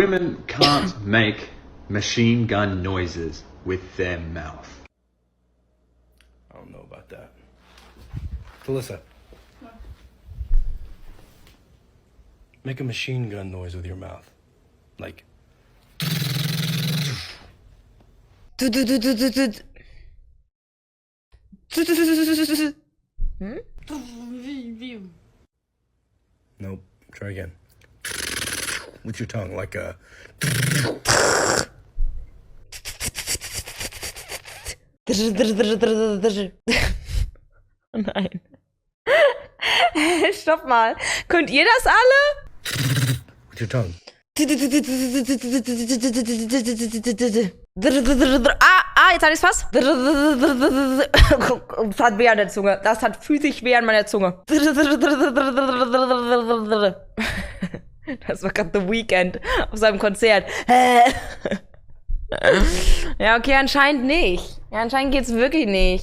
Women can't make machine gun noises with their mouth. I don't know about that. Felissa. Make a machine gun noise with your mouth. Like. Nope. Try again. With your tongue, like a. Nein. Stopp mal. Könnt ihr das alle? With your tongue. Jetzt hatte ich's fast. Das hat weh an der Zunge. Das hat physisch weh an meiner Zunge. Das war gerade The Weeknd auf seinem Konzert. Ja, okay, anscheinend nicht. Ja, anscheinend geht's wirklich nicht.